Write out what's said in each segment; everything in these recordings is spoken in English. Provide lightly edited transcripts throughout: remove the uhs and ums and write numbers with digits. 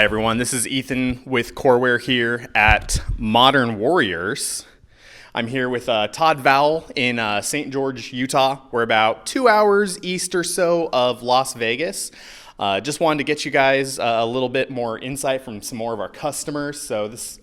Hi everyone, this is Ethan with Coreware here at Modern Warriors. I'm here with Todd Vowell in St. George, Utah. We're about 2 hours east or so of Las Vegas. Just wanted to get you guys a little bit more insight from some more of our customers. So this,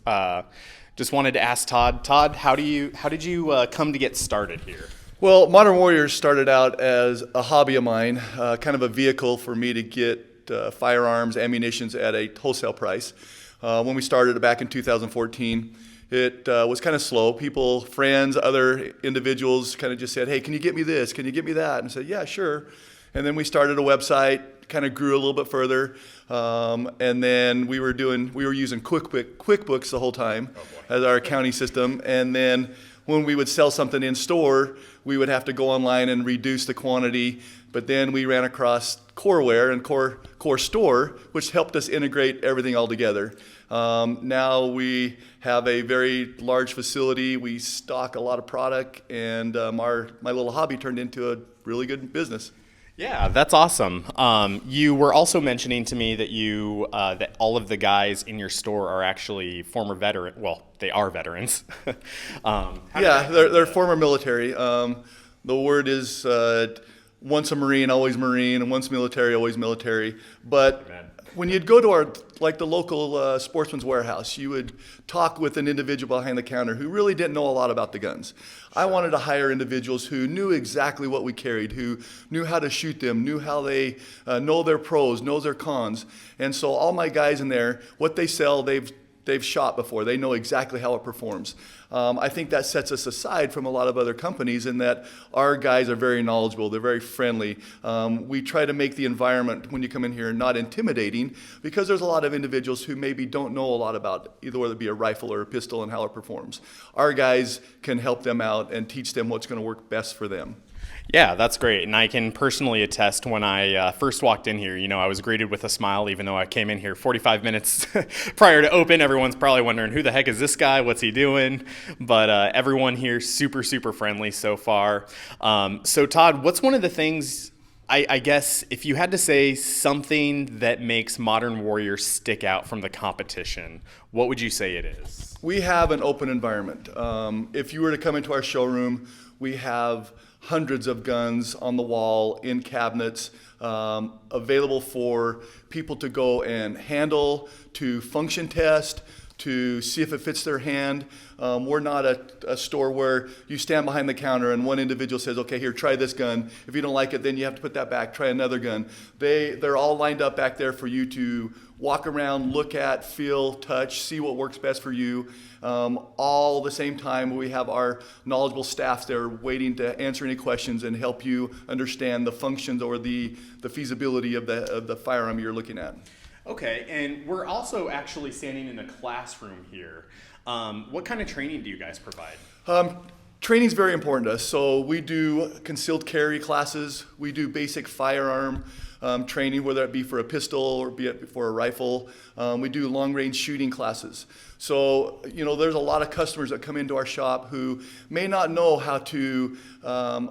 just wanted to ask Todd. Todd, how did you come to get started here? Well, Modern Warriors started out as a hobby of mine, kind of a vehicle for me to get firearms, ammunitions at a wholesale price. When we started back in 2014, it was kind of slow. People, friends, other individuals kind of just said, hey, can you get me this? Can you get me that? And I said, yeah, sure. And then we started a website, kind of grew a little bit further. And then we were using QuickBooks the whole time as our accounting system. And then when we would sell something in store, we would have to go online and reduce the quantity. But then we ran across Coreware and Core Store, which helped us integrate everything all together. Now we have a very large facility. We stock a lot of product, and my little hobby turned into a really good business. Yeah, that's awesome. You were also mentioning to me that that all of the guys in your store are actually former veteran. Well, they are veterans. They're former military. The word is once a Marine, always Marine, and once military, always military. But when you'd go to the local Sportsman's Warehouse, you would talk with an individual behind the counter who really didn't know a lot about the guns. I wanted to hire individuals who knew exactly what we carried, who knew how to shoot them, knew how they know their pros, know their cons. And so all my guys in there, what they sell, they've shot before. They know exactly how it performs. I think that sets us aside from a lot of other companies in that our guys are very knowledgeable. They're very friendly. We try to make the environment when you come in here not intimidating, because there's a lot of individuals who maybe don't know a lot about either whether it be a rifle or a pistol and how it performs. Our guys can help them out and teach them what's going to work best for them. Yeah, that's great. And I can personally attest when I first walked in here, I was greeted with a smile, even though I came in here 45 minutes prior to open. Everyone's probably wondering, who the heck is this guy? What's he doing? But everyone here super, super friendly so far. So Todd, what's one of the things, I guess, if you had to say something that makes Modern Warriors stick out from the competition, what would you say it is? We have an open environment. If you were to come into our showroom, we have hundreds of guns on the wall in cabinets, available for people to go and handle, to function test, to see if it fits their hand. We're not a store where you stand behind the counter and one individual says, okay, here, try this gun. If you don't like it, then you have to put that back, try another gun. They're all lined up back there for you to walk around, look at, feel, touch, see what works best for you. All the same time, we have our knowledgeable staff there waiting to answer any questions and help you understand the functions or the feasibility of the firearm you're looking at. Okay, and we're also actually standing in a classroom here. What kind of training do you guys provide? Training is very important to us. So we do concealed carry classes. We do basic firearm training, whether it be for a pistol or be it for a rifle. We do long-range shooting classes. So, there's a lot of customers that come into our shop who may not know how to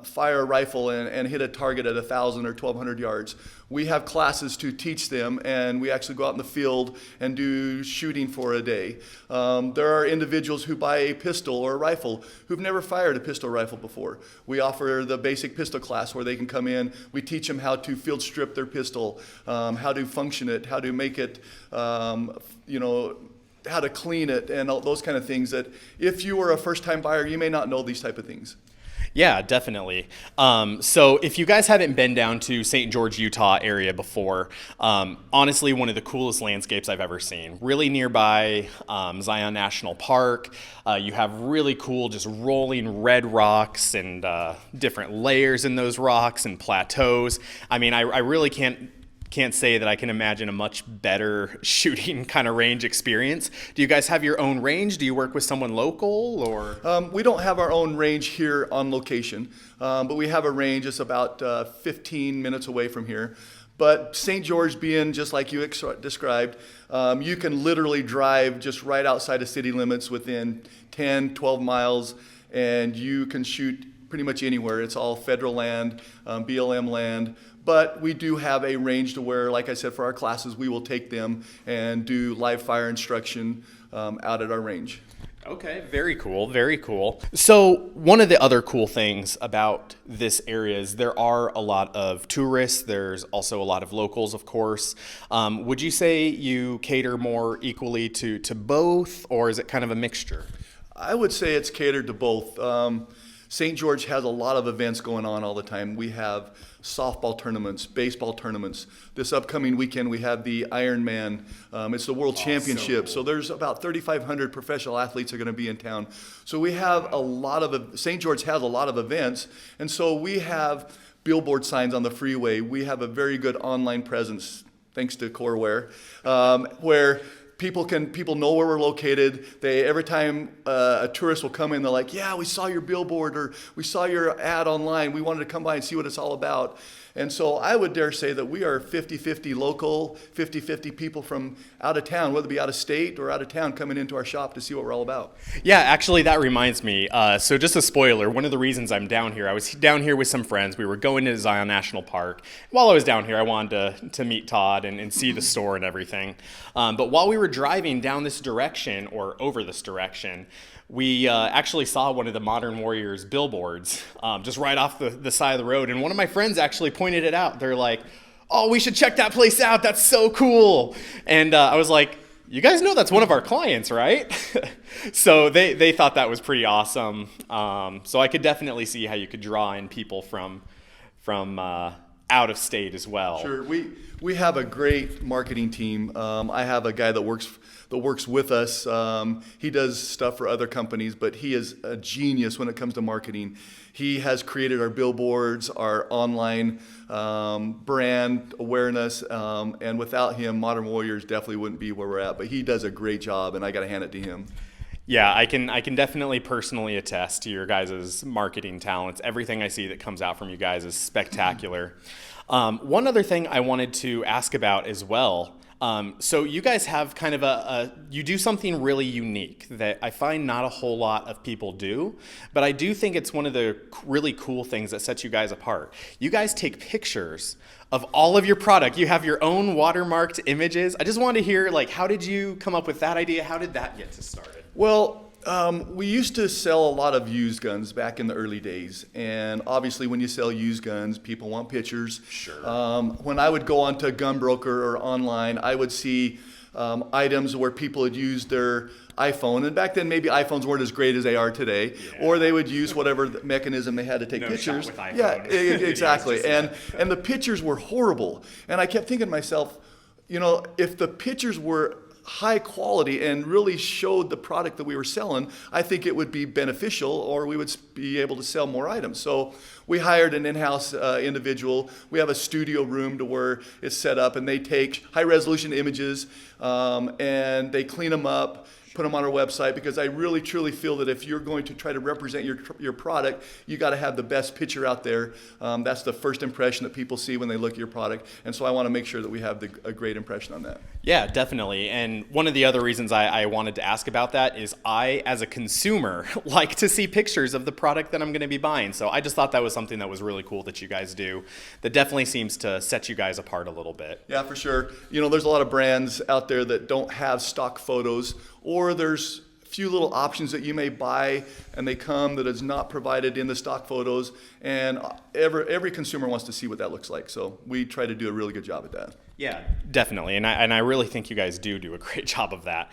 fire a rifle and hit a target at 1,000 or 1,200 yards. We have classes to teach them, and we actually go out in the field and do shooting for a day. There are individuals who buy a pistol or a rifle who've never fired a pistol or rifle before. We offer the basic pistol class where they can come in. We teach them how to field strip their pistol, how to function it, how to make it, how to clean it, and all those kind of things that if you were a first-time buyer, you may not know these type of things. Yeah, definitely. So if you guys haven't been down to St. George, Utah area before, honestly, one of the coolest landscapes I've ever seen. Really nearby Zion National Park. You have really cool just rolling red rocks and different layers in those rocks and plateaus. I mean, I really can't say that I can imagine a much better shooting kind of range experience. Do you guys have your own range? Do you work with someone local, or? We don't have our own range here on location, but we have a range that's about 15 minutes away from here. But St. George being just like you described, you can literally drive just right outside of city limits within 10, 12 miles, and you can shoot pretty much anywhere. It's all federal land, BLM land. But we do have a range to where, like I said, for our classes, we will take them and do live fire instruction out at our range. Okay, very cool, very cool. So one of the other cool things about this area is there are a lot of tourists. There's also a lot of locals, of course. Would you say you cater more equally to both, or is it kind of a mixture? I would say it's catered to both. St. George has a lot of events going on all the time. We have softball tournaments, baseball tournaments. This upcoming weekend we have the Ironman. It's the World Championship. So, cool. So there's about 3,500 professional athletes are going to be in town. So we have a lot of, St. George has a lot of events. And so we have billboard signs on the freeway. We have a very good online presence, thanks to Coreware, where people know where we're located. Every time a tourist will come in, they're like, yeah, we saw your billboard or we saw your ad online. We wanted to come by and see what it's all about. And so I would dare say that we are 50-50 local, 50-50 people from out of town, whether it be out of state or out of town, coming into our shop to see what we're all about. Yeah, actually, that reminds me. So just a spoiler, one of the reasons I'm down here, I was down here with some friends. We were going to Zion National Park. While I was down here, I wanted to meet Todd and see the store and everything. But while we were driving down this direction, or over this direction, we actually saw one of the Modern Warriors billboards just right off the side of the road. And one of my friends actually pointed it out. They're like, oh, we should check that place out. That's so cool. And I was like, you guys know that's one of our clients, right? So they thought that was pretty awesome. So I could definitely see how you could draw in people from out of state as well. Sure. We have a great marketing team. I have a guy that works with us. He does stuff for other companies, but he is a genius when it comes to marketing. He has created our billboards, our online brand awareness, and without him, Modern Warriors definitely wouldn't be where we're at. But he does a great job, and I got to hand it to him. Yeah, I can definitely personally attest to your guys' marketing talents. Everything I see that comes out from you guys is spectacular. One other thing I wanted to ask about as well. So you guys have kind of you do something really unique that I find not a whole lot of people do, but I do think it's one of the really cool things that sets you guys apart. You guys take pictures of all of your product. You have your own watermarked images. I just wanted to hear, like, how did you come up with that idea? How did that get started? Well, we used to sell a lot of used guns back in the early days, and obviously when you sell used guns, people want pictures. Sure. When I would go onto Gunbroker or online, I would see items where people had used their iPhone, and back then maybe iPhones weren't as great as they are today, or they would use whatever mechanism they had to take pictures. Shot with iPhone. Yeah, exactly. and the pictures were horrible, and I kept thinking to myself, you know, if the pictures were high quality and really showed the product that we were selling, I think it would be beneficial, or we would be able to sell more items. So we hired an in-house individual. We have a studio room to where it's set up, and they take high resolution images and they clean them up, put them on our website, because I really truly feel that if you're going to try to represent your product, you got to have the best picture out there. That's the first impression that people see when they look at your product, and so I want to make sure that we have a great impression on that. Yeah, definitely. And one of the other reasons I wanted to ask about that is I, as a consumer, like to see pictures of the product that I'm going to be buying. So I just thought that was something that was really cool that you guys do. That definitely seems to set you guys apart a little bit. Yeah, for sure. You know, there's a lot of brands out there that don't have stock photos, or there's a few little options that you may buy and they come that is not provided in the stock photos, and every consumer wants to see what that looks like. So we try to do a really good job at that. Yeah, definitely, and I really think you guys do a great job of that.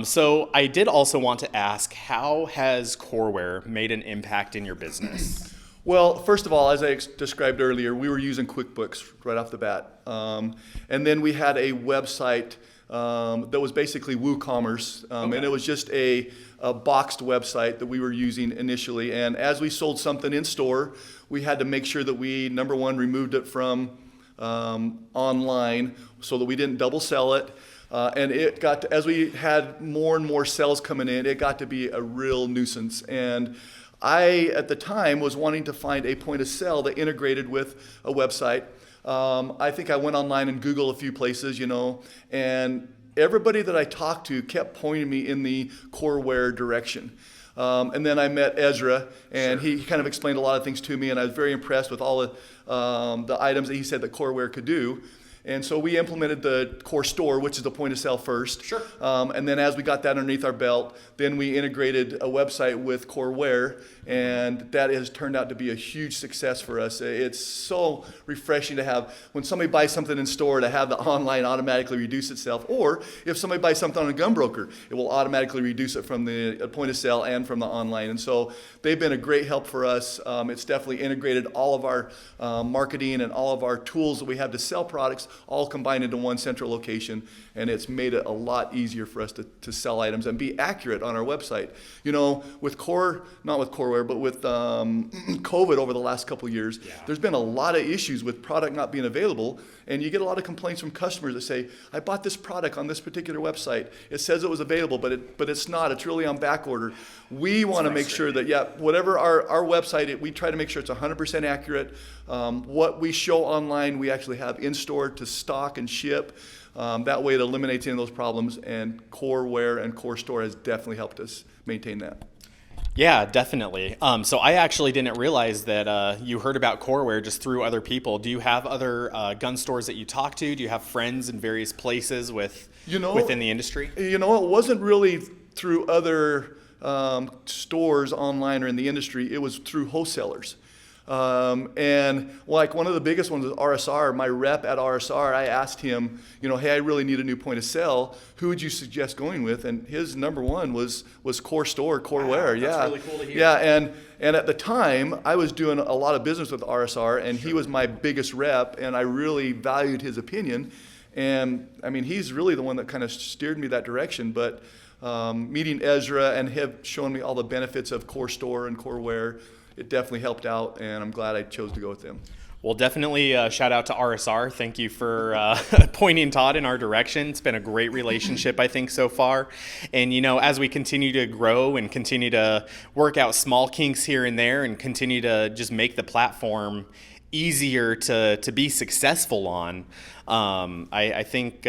So I did also want to ask, how has Coreware made an impact in your business? Well, first of all, as I described earlier, we were using QuickBooks right off the bat, and then we had a website that was basically WooCommerce, and it was just a boxed website that we were using initially. And as we sold something in store, we had to make sure that we, number one, removed it from online so that we didn't double sell it. And it got to, as we had more and more sales coming in, it got to be a real nuisance. And I, at the time, was wanting to find a point of sale that integrated with a website. I think I went online and Googled a few places, you know, and everybody that I talked to kept pointing me in the Coreware direction. And then I met Ezra, and he kind of explained a lot of things to me, and I was very impressed with all the items that he said that Coreware could do. And so we implemented the core store, which is the point of sale first. Sure. And then as we got that underneath our belt, then we integrated a website with Coreware, and that has turned out to be a huge success for us. It's so refreshing to have, when somebody buys something in store, to have the online automatically reduce itself. Or if somebody buys something on a gun broker, it will automatically reduce it from the point of sale and from the online. And so they've been a great help for us. It's definitely integrated all of our marketing and all of our tools that we have to sell products all combined into one central location, and it's made it a lot easier for us to sell items and be accurate on our website. You know, with not with Coreware, but with COVID over the last couple of years, there's been a lot of issues with product not being available, and you get a lot of complaints from customers that say, I bought this product on this particular website. It says it was available, but it's not. It's really on back order. We want to make sure that, whatever our website, we try to make sure it's 100% accurate. What we show online, we actually have in store to stock and ship. That way it eliminates any of those problems, and Coreware and Core Store has definitely helped us maintain that. Yeah, definitely. So I actually didn't realize that you heard about Coreware just through other people. Do you have other gun stores that you talk to? Do you have friends in various places within the industry? You know, it wasn't really through other stores online or in the industry. It was through wholesalers. And like one of the biggest ones is RSR. My rep at RSR, I asked him, hey, I really need a new point of sale. Who would you suggest going with? And his number one was Core Store, Coreware. Wow, that's really cool to hear. Yeah, and at the time, I was doing a lot of business with RSR, and he was my biggest rep, and I really valued his opinion. And I mean, he's really the one that kind of steered me that direction. But meeting Ezra and him showing me all the benefits of Core Store and Coreware, it definitely helped out, and I'm glad I chose to go with them. Well, definitely shout out to RSR. Thank you for pointing Todd in our direction. It's been a great relationship, I think, so far. And, as we continue to grow and continue to work out small kinks here and there and continue to just make the platform easier to be successful on, I think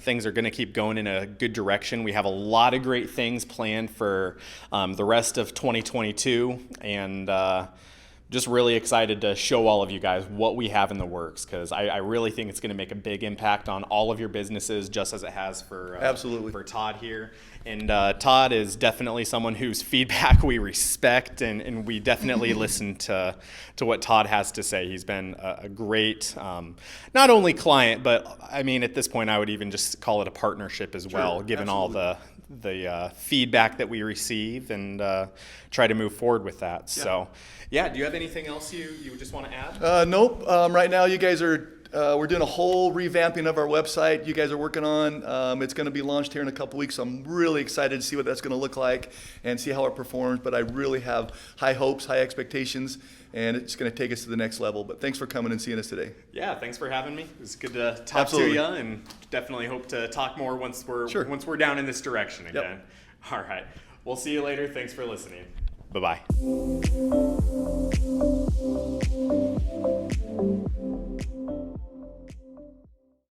things are going to keep going in a good direction. We have a lot of great things planned for the rest of 2022, and just really excited to show all of you guys what we have in the works, because I really think it's going to make a big impact on all of your businesses, just as it has for absolutely for Todd here. And Todd is definitely someone whose feedback we respect, and we definitely listen to what Todd has to say. He's been a great, not only client, but I mean, at this point, I would even just call it a partnership as well, given absolutely. all the feedback that we receive, and try to move forward with that. Yeah. So, do you have anything else you just want to add? Nope. Right now, you guys are. We're doing a whole revamping of our website. You guys are working on. It's going to be launched here in a couple weeks. So I'm really excited to see what that's going to look like and see how it performs. But I really have high hopes, high expectations, and it's going to take us to the next level. But thanks for coming and seeing us today. Yeah, thanks for having me. It was good to talk Absolutely. to you, and definitely hope to talk more once we're down in this direction again. Yep. All right. We'll see you later. Thanks for listening. Bye-bye.